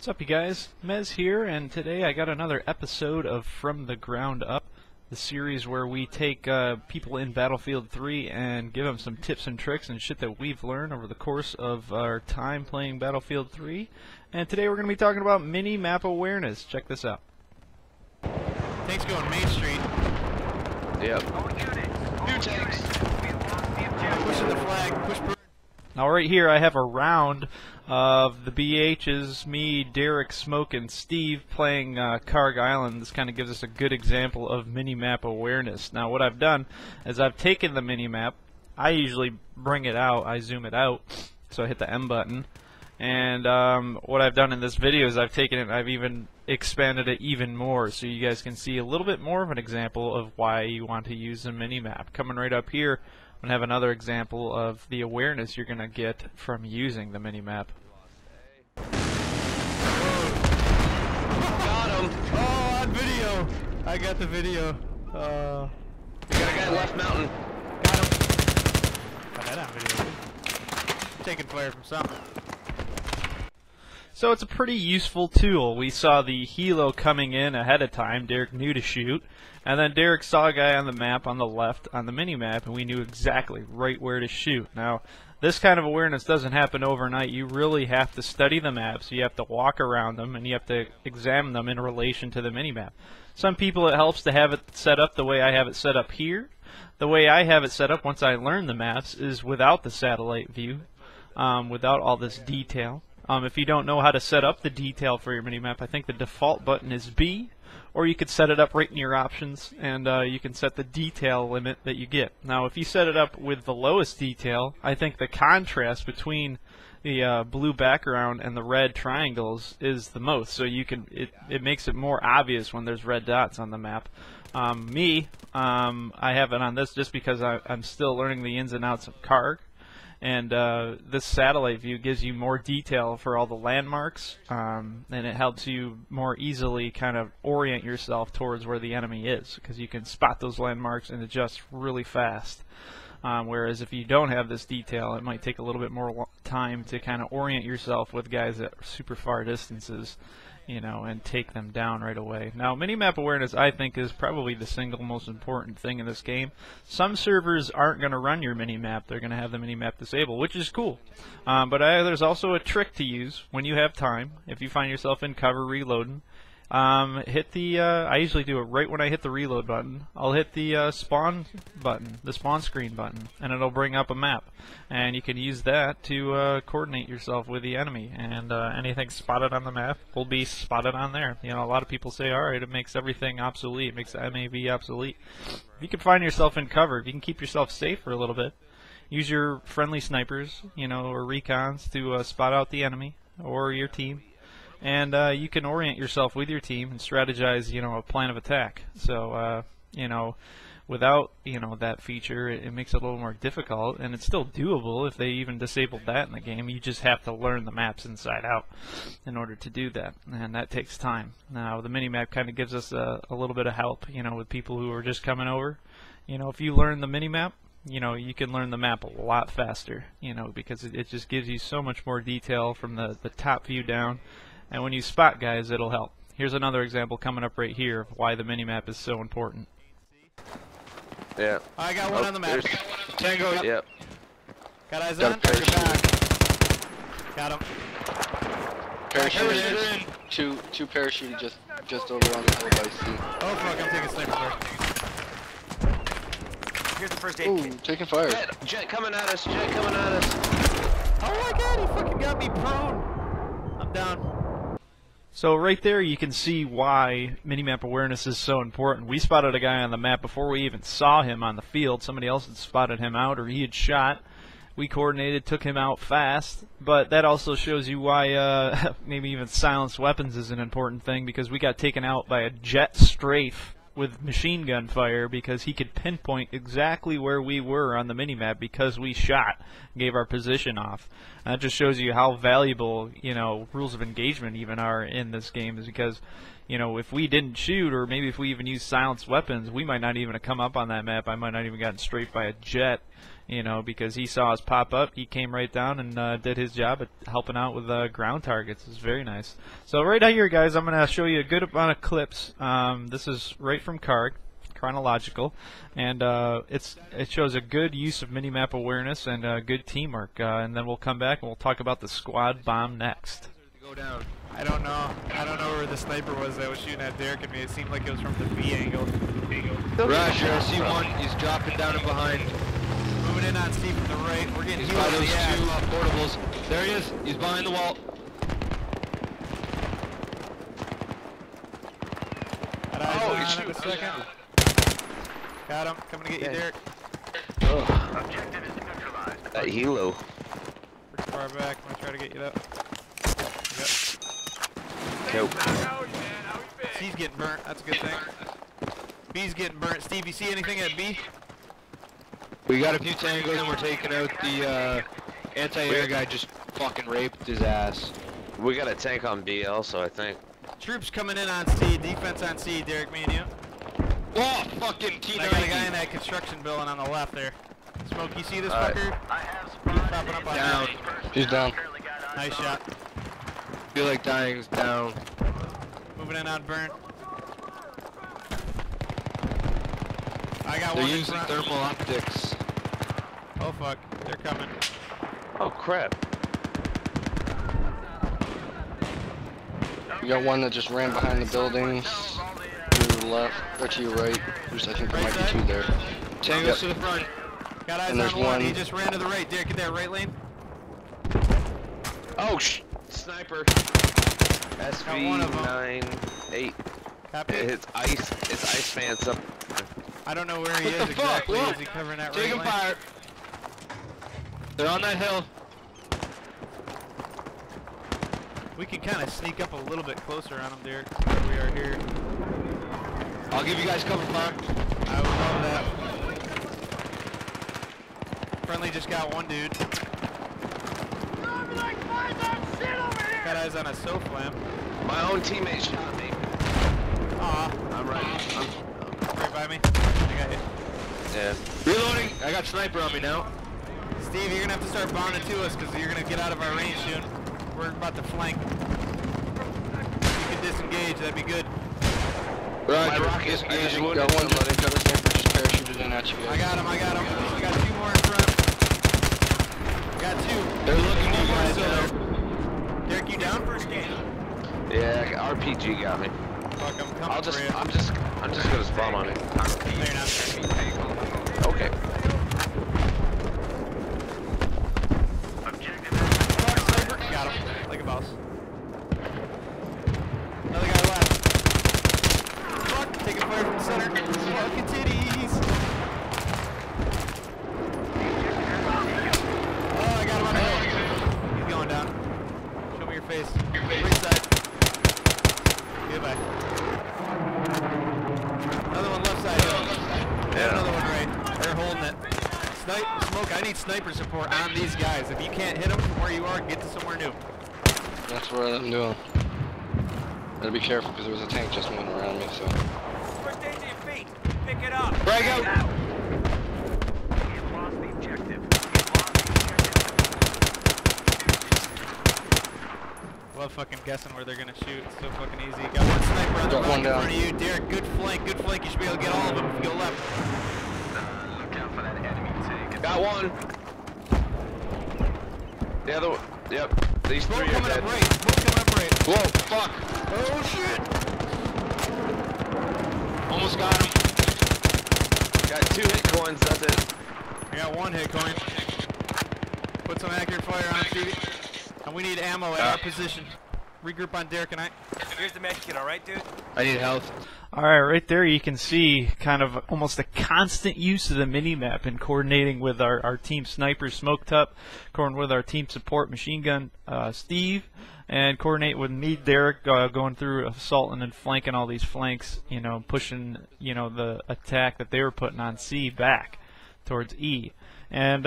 What's up, you guys? Mez here, and today I got another episode of From the Ground Up, the series where we take people in Battlefield 3 and give them some tips and tricks and shit that we've learned over the course of our time playing Battlefield 3. And today we're going to be talking about mini-map awareness. Check this out. Tanks going Main Street. Yep. New tanks. Pushing the flag. Push. Now right here I have a round of the BHs, me, Derek, Smoke, and Steve playing Karg Island. This kind of gives us a good example of mini-map awareness. Now what I've done is I've taken the mini-map. I usually bring it out, I zoom it out, so I hit the M button. And what I've done in this video is I've taken it and I've even expanded it even more so you guys can see a little bit more of an example of why you want to use a mini-map. Coming right up here, I'm going to have another example of the awareness you're going to get from using the mini-map. Got him! Oh, on video! I got the video. We got a guy left mountain. Got him. Got that on video. Taking fire from something. So it's a pretty useful tool. We saw the helo coming in ahead of time. Derek knew to shoot. And then Derek saw a guy on the map on the left on the mini-map, and we knew exactly right where to shoot. Now, this kind of awareness doesn't happen overnight. You really have to study the maps. You have to walk around them, and you have to examine them in relation to the mini-map. Some people, it helps to have it set up the way I have it set up here. The way I have it set up once I learn the maps is without the satellite view, without all this detail. If you don't know how to set up the detail for your minimap, I think the default button is B, or you could set it up right in your options, and you can set the detail limit that you get. Now, if you set it up with the lowest detail, I think the contrast between the blue background and the red triangles is the most, so you can it makes it more obvious when there's red dots on the map. I have it on this just because I'm still learning the ins and outs of Karg. And this satellite view gives you more detail for all the landmarks, and it helps you more easily kind of orient yourself towards where the enemy is, because you can spot those landmarks and adjust really fast. Whereas if you don't have this detail, it might take a little bit more time to kind of orient yourself with guys at super far distances, you know, and take them down right away. Now, mini-map awareness, I think, is probably the single most important thing in this game. Some servers aren't going to run your mini-map. They're going to have the mini-map disabled, which is cool. But there's also a trick to use when you have time. If you find yourself in cover reloading, hit the, I usually do it right when I hit the reload button. I'll hit the spawn button, the spawn screen button, and it'll bring up a map. And you can use that to coordinate yourself with the enemy. And anything spotted on the map will be spotted on there. You know, a lot of people say, alright, it makes everything obsolete, it makes the MAV obsolete. If you can find yourself in cover, if you can keep yourself safe for a little bit, use your friendly snipers, you know, or recons to spot out the enemy or your team. And you can orient yourself with your team and strategize, you know, a plan of attack. So, you know, without, you know, that feature, it makes it a little more difficult, and it's still doable if they even disabled that in the game. You just have to learn the maps inside out in order to do that, and that takes time. Now, the mini-map kind of gives us a little bit of help, you know, with people who are just coming over. You know, if you learn the mini-map, you know, you can learn the map a lot faster, you know, because it just gives you so much more detail from the top view down. And when you spot guys, it'll help. Here's another example coming up right here of why the minimap is so important. Yeah. I got one on the map. Tango. Yep. Got eyes Got on. a parachute. Got him. Parachute. Two parachute just over on the hill by C. Oh fuck! I'm taking sniper fire. Here's the first aid Ooh, kit. taking fire. Jet coming at us, jet coming at us. Oh my god! He fucking got me prone. I'm down. So right there you can see why minimap awareness is so important. We spotted a guy on the map before we even saw him on the field. Somebody else had spotted him out, or he had shot. We coordinated, took him out fast, but that also shows you why maybe even silenced weapons is an important thing, because we got taken out by a jet strafe with machine gun fire because he could pinpoint exactly where we were on the minimap because we shot, gave our position off. And that just shows you how valuable, you know, rules of engagement even are in this game, is because, you know, if we didn't shoot, or maybe if we even used silenced weapons, we might not even have come up on that map. I might not even gotten strafed by a jet, you know, because he saw us pop up. He came right down and did his job at helping out with ground targets. It's very nice. So right out here, guys, I'm going to show you a good amount of clips. This is right from Karg, chronological, and it shows a good use of minimap awareness and good teamwork. And then we'll come back and we'll talk about the squad bomb next. Go down. I don't know where the sniper was that was shooting at Derek and me. It seemed like it was from the B angle. Roger, I see one. He's dropping down and behind. Moving in on Steve from the right. We're getting He's healed by in those the ass. two portables. There he is. He's behind the wall. Got eyes Oh, on he's him in a shooting. second. Got him. Coming to get you, Derek. Objective is neutralized. That helo. Pretty far back. I'm gonna try to get you up. Yep. Cool. C's getting burnt. That's a good thing. B's getting burnt. Steve, you see anything at B? We got a few tangos and we're taking out the anti-air guy. Just fucking raped his ass. We got a tank on B also, I think. Troops coming in on C. Defense on C. Derek, me and you. Oh, fucking T90. I got a guy in that construction building on the left there. Smoke, you see this All right. fucker? I have He's popping up on Down. me. He's down. Nice shot. Feel like dying's down. Moving in on burn. I got They're one in using front. thermal optics. Oh fuck, they're coming. Oh crap. We got one that just ran behind the buildings. To your left, or to your right. There's, I think there Right might be side? two there. Tangos Yep. to the front. Got eyes And there's on one. one- He just ran to the right. Derek, get that right lane. Oh sniper. one of 'em. SV98. Copy. It's ice fans up. I don't know where he What is the fuck? exactly. Look. Is he covering that Taking right lane? fire. They're on that hill. We can kind of sneak up a little bit closer on him, Derek. Where we are here. I'll give you guys cover fire. I would love that. Friendly just got one dude. Got eyes on a SOFLAM. My own teammate shot me. Aw, I'm right. right by me. I got you. Yeah. Reloading. I got sniper on me now. Steve, you're gonna have to start bonding to us because you're gonna get out of our range soon. We're about to flank. If you could disengage, that'd be good. My rocket is Disengaging. wounded. Got one. Got a sniper just parachuted in at you guys. I got him. I got two more in front. I got two. They're looking at you guys Still now. there. Derek, you down? Yeah, RPG got me. Fuck, I'm coming I'm just for you. gonna spawn on it. No, you're not. Okay. Fuck, sniper. Got him. Like a boss. Another guy left. Fuck, taking fire from the center. Fucking titties. Oh, I got him on the hill. He's going down. Show me your face. Right side. Goodbye. Another one left side hill. Yeah. Another one right. They're holding it. Smoke, I need sniper support on these guys. If you can't hit them from where you are, get to somewhere new. That's what I'm doing. Gotta be careful because there was a tank just moving around me, so. First aid to your feet. Pick it up. Frag out! You've lost the objective. You've lost the objective. Love fucking guessing where they're gonna shoot. It's so fucking easy. Got one sniper on the Got rock one in down. front of you. Derek, good flank, good flank. You should be able to get all of them if you go left. Look out for that enemy tank. Got one. The other one. Yep. These Smoke three are coming dead. up right. Smoke coming up right. Whoa, fuck! Oh shit! Almost got him. Got 2 hit coins. That's it. I got one hit coin. Put some accurate fire on Stevie. And we need ammo at our position. Regroup on Derek and I. Here's the med kit, alright, dude? I need health. Alright, right there you can see kind of almost a constant use of the minimap and coordinating with our team sniper Smoked Up, coordinating with our team support machine gun Steve, and coordinate with me, Derek, going through assaulting and flanking all these flanks, you know, pushing, you know, the attack that they were putting on C back towards E. And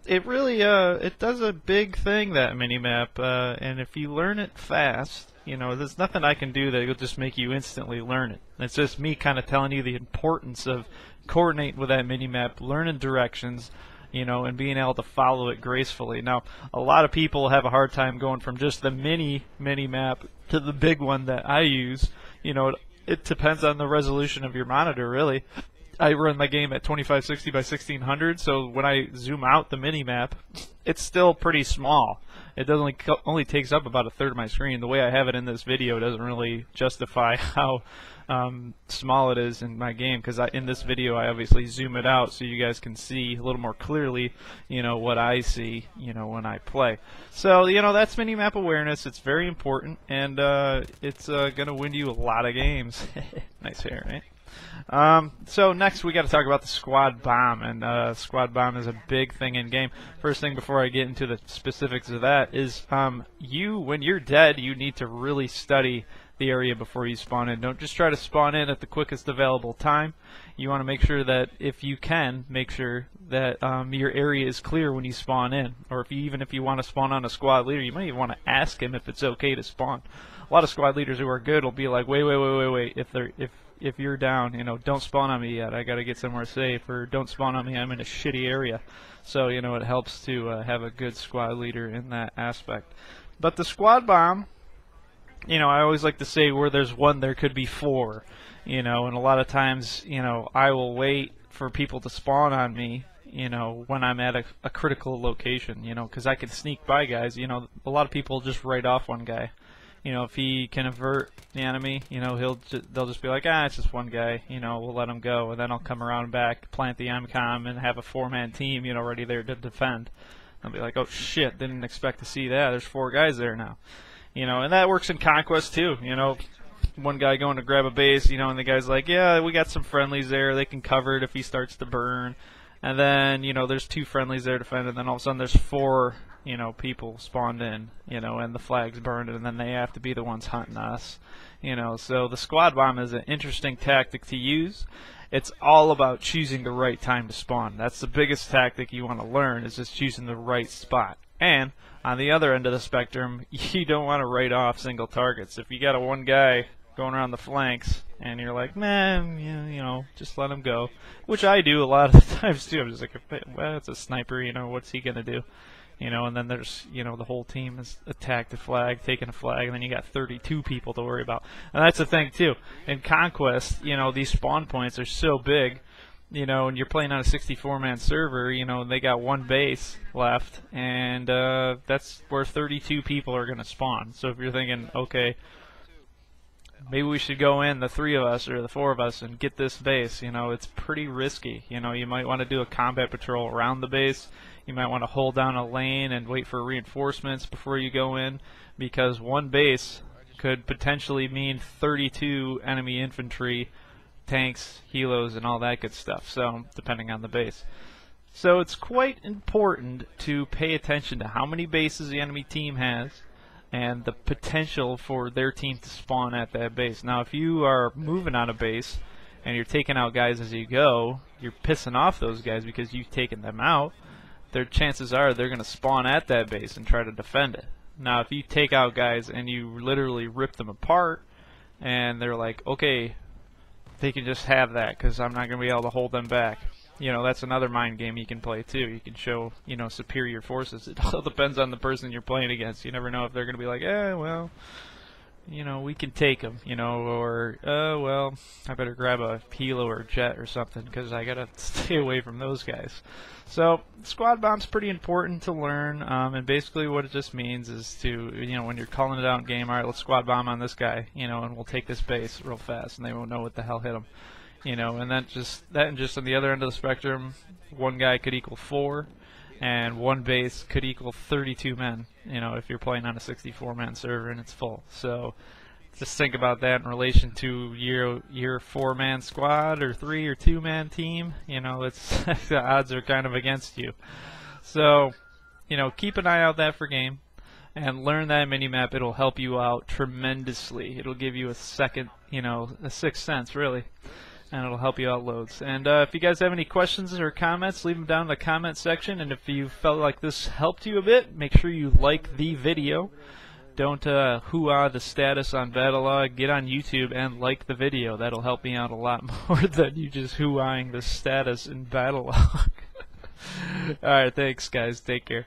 it really it does a big thing, that minimap, and if you learn it fast, you know, there's nothing I can do that will just make you instantly learn it. It's just me kind of telling you the importance of coordinating with that minimap, learning directions, and being able to follow it gracefully. Now, a lot of people have a hard time going from just the mini map to the big one that I use. It depends on the resolution of your monitor, really. I run my game at 2560 by 1600, so when I zoom out the mini map, it's still pretty small. It only takes up about a third of my screen. The way I have it in this video doesn't really justify how small it is in my game, because in this video I obviously zoom it out so you guys can see a little more clearly, what I see, when I play. So, that's minimap awareness. It's very important, and it's gonna win you a lot of games. Nice hair, right? So next we got to talk about the squad bomb, and squad bomb is a big thing in game. First thing before I get into the specifics of that is when you're dead, you need to really study the area before you spawn in. Don't just try to spawn in at the quickest available time. You want to make sure that, if you can, make sure that your area is clear when you spawn in. Or even if you want to spawn on a squad leader, you might even want to ask him if it's okay to spawn. A lot of squad leaders who are good will be like, wait, if you're down, don't spawn on me yet. I got to get somewhere safe, or don't spawn on me. I'm in a shitty area. So, it helps to have a good squad leader in that aspect. But the squad bomb, I always like to say, where there's one, there could be four. And a lot of times, I will wait for people to spawn on me, when I'm at a critical location, because I can sneak by guys. A lot of people just write off one guy. If he can avert the enemy, they'll just be like, it's just one guy, we'll let him go, and then I'll come around back, plant the MCOM, and have a four-man team, ready there to defend. I'll be like, oh shit, didn't expect to see that. There's four guys there now, and that works in Conquest too. One guy going to grab a base, and the guy's like, yeah, we got some friendlies there. They can cover it if he starts to burn, and then there's two friendlies there to defend, and then all of a sudden there's four. People spawned in, and the flag's burned, and then they have to be the ones hunting us, So the squad bomb is an interesting tactic to use. It's all about choosing the right time to spawn. That's the biggest tactic you want to learn, is just choosing the right spot. And on the other end of the spectrum, you don't want to write off single targets. If you got one guy going around the flanks, and you're like, man, just let him go, which I do a lot of the times too. I'm just like, well, it's a sniper, what's he gonna do? And then there's, the whole team has attacked the flag, taken a flag, and then you got 32 people to worry about. And that's the thing, too. In Conquest, these spawn points are so big, and you're playing on a 64-man server, they got one base left, and that's where 32 people are going to spawn. So if you're thinking, okay, maybe we should go in, the three of us or the four of us, and get this base, it's pretty risky. You might want to do a combat patrol around the base. You might want to hold down a lane and wait for reinforcements before you go in, because one base could potentially mean 32 enemy infantry, tanks, helos, and all that good stuff, so depending on the base. So it's quite important to pay attention to how many bases the enemy team has and the potential for their team to spawn at that base. Now, if you are moving on a base and you're taking out guys as you go, you're pissing off those guys because you've taken them out. Their chances are they're going to spawn at that base and try to defend it. Now, if you take out guys and you literally rip them apart, and they're like, okay, they can just have that because I'm not going to be able to hold them back. That's another mind game you can play too. You can show, superior forces. It all depends on the person you're playing against. You never know if they're going to be like, well, we can take them, or, well, I better grab a helo or jet or something because I got to stay away from those guys. So, squad bomb's pretty important to learn, and basically what it just means is to, when you're calling it out in game, alright, let's squad bomb on this guy, and we'll take this base real fast, and they won't know what the hell hit them. And then just on the other end of the spectrum, one guy could equal 4, and one base could equal 32 men, if you're playing on a 64-man server and it's full. So just think about that in relation to your 4-man squad or 3 or 2-man team. It's the odds are kind of against you. So, keep an eye out that for game and learn that minimap. It'll help you out tremendously. It'll give you a second, a sixth sense, really. And it'll help you out loads. And if you guys have any questions or comments, leave them down in the comment section. And if you felt like this helped you a bit, make sure you like the video. Don't hoo-ah the status on Battlelog. Get on YouTube and like the video. That'll help me out a lot more than you just hoo-ahing the status in Battlelog. All right, thanks, guys. Take care.